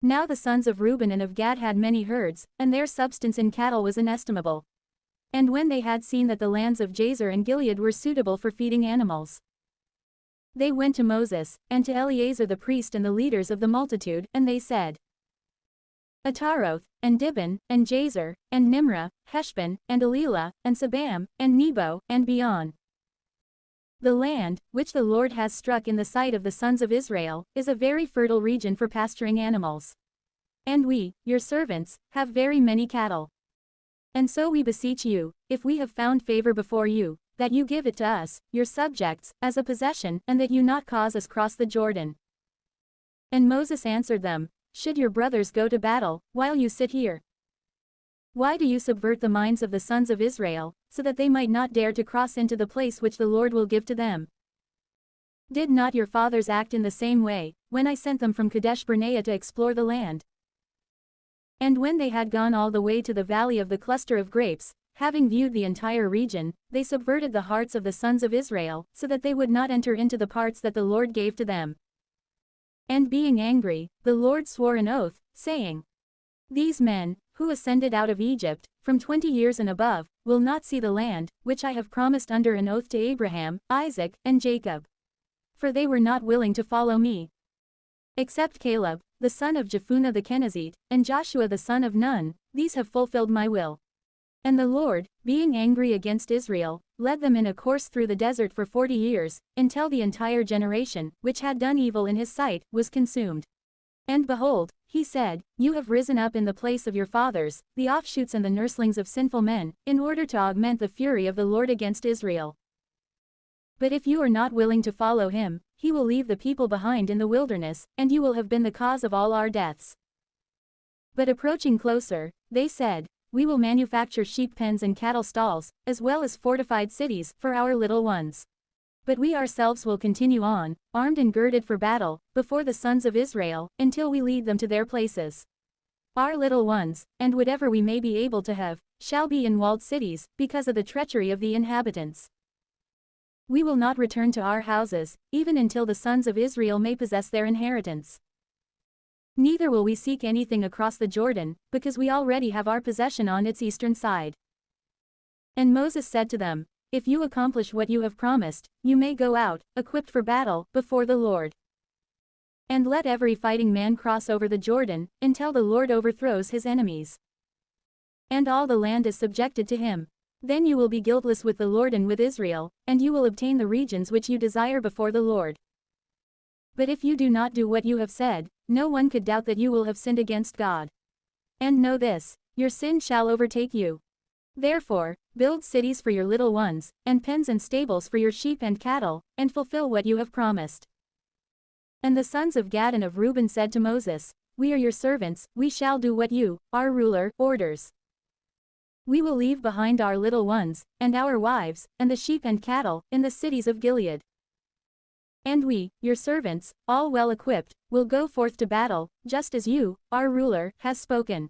Now the sons of Reuben and of Gad had many herds, and their substance in cattle was inestimable. And when they had seen that the lands of Jazer and Gilead were suitable for feeding animals, they went to Moses, and to Eleazar the priest and the leaders of the multitude, and they said, Ataroth, and Dibon, and Jazer, and Nimrah, Heshbon, and Elilah, and Sabam, and Nebo, and beyond. The land, which the Lord has struck in the sight of the sons of Israel, is a very fertile region for pasturing animals. And we, your servants, have very many cattle. And so we beseech you, if we have found favor before you, that you give it to us, your subjects, as a possession, and that you not cause us cross the Jordan. And Moses answered them, Should your brothers go to battle, while you sit here? Why do you subvert the minds of the sons of Israel, so that they might not dare to cross into the place which the Lord will give to them? Did not your fathers act in the same way, when I sent them from Kadesh Barnea to explore the land? And when they had gone all the way to the valley of the cluster of grapes, having viewed the entire region, they subverted the hearts of the sons of Israel, so that they would not enter into the parts that the Lord gave to them. And being angry, the Lord swore an oath, saying, These men, who ascended out of Egypt, from 20 years and above, will not see the land, which I have promised under an oath to Abraham, Isaac, and Jacob. For they were not willing to follow me. Except Caleb, the son of Jephunneh the Kenizzite, and Joshua the son of Nun, these have fulfilled my will. And the Lord, being angry against Israel, led them in a course through the desert for 40 years, until the entire generation, which had done evil in his sight, was consumed. And behold, he said, You have risen up in the place of your fathers, the offshoots and the nurslings of sinful men, in order to augment the fury of the Lord against Israel. But if you are not willing to follow him, he will leave the people behind in the wilderness, and you will have been the cause of all our deaths. But approaching closer, they said, We will manufacture sheep pens and cattle stalls, as well as fortified cities, for our little ones. But we ourselves will continue on, armed and girded for battle, before the sons of Israel, until we lead them to their places. Our little ones, and whatever we may be able to have, shall be in walled cities, because of the treachery of the inhabitants. We will not return to our houses, even until the sons of Israel may possess their inheritance. Neither will we seek anything across the Jordan, because we already have our possession on its eastern side. And Moses said to them, If you accomplish what you have promised, you may go out, equipped for battle, before the Lord. And let every fighting man cross over the Jordan, until the Lord overthrows his enemies. And all the land is subjected to him. Then you will be guiltless with the Lord and with Israel, and you will obtain the regions which you desire before the Lord. But if you do not do what you have said, no one could doubt that you will have sinned against God. And know this, your sin shall overtake you. Therefore, build cities for your little ones, and pens and stables for your sheep and cattle, and fulfill what you have promised. And the sons of Gad and of Reuben said to Moses, We are your servants, we shall do what you, our ruler, orders. We will leave behind our little ones, and our wives, and the sheep and cattle, in the cities of Gilead. And we, your servants, all well equipped, will go forth to battle, just as you, our ruler, has spoken.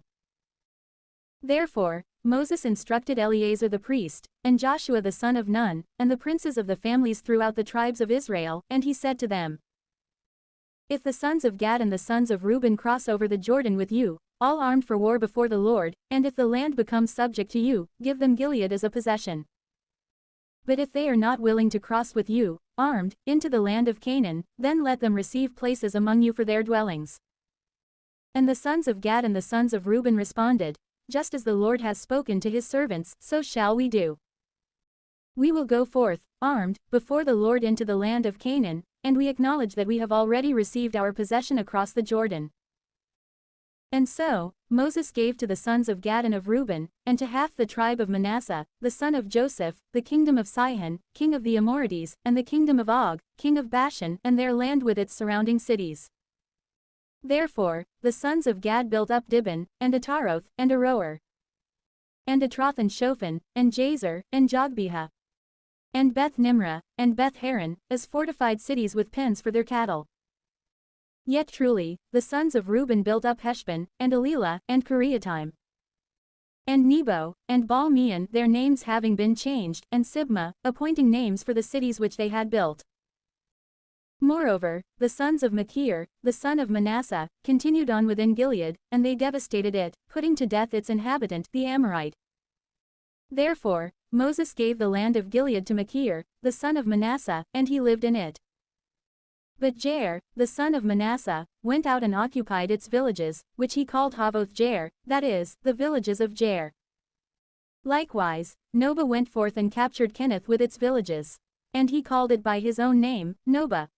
Therefore, Moses instructed Eleazar the priest, and Joshua the son of Nun, and the princes of the families throughout the tribes of Israel, and he said to them, If the sons of Gad and the sons of Reuben cross over the Jordan with you, all armed for war before the Lord, and if the land becomes subject to you, give them Gilead as a possession. But if they are not willing to cross with you, armed, into the land of Canaan, then let them receive places among you for their dwellings. And the sons of Gad and the sons of Reuben responded, Just as the Lord has spoken to his servants, so shall we do. We will go forth, armed, before the Lord into the land of Canaan, and we acknowledge that we have already received our possession across the Jordan. And so, Moses gave to the sons of Gad and of Reuben, and to half the tribe of Manasseh, the son of Joseph, the kingdom of Sihon, king of the Amorites, and the kingdom of Og, king of Bashan, and their land with its surrounding cities. Therefore, the sons of Gad built up Dibon, and Ataroth, and Aroer, and Atroth and Shophan, and Jazer, and Jogbehah, and Beth Nimrah, and Beth Haran, as fortified cities with pens for their cattle. Yet truly, the sons of Reuben built up Heshbon, and Elilah, and Kiriataim, and Nebo, and Baal-meon, their names having been changed, and Sibmah, appointing names for the cities which they had built. Moreover, the sons of Machir, the son of Manasseh, continued on within Gilead, and they devastated it, putting to death its inhabitant, the Amorite. Therefore, Moses gave the land of Gilead to Machir, the son of Manasseh, and he lived in it. But Jair, the son of Manasseh, went out and occupied its villages, which he called Havoth Jair, that is, the villages of Jair. Likewise, Nobah went forth and captured Kenath with its villages. And he called it by his own name, Nobah.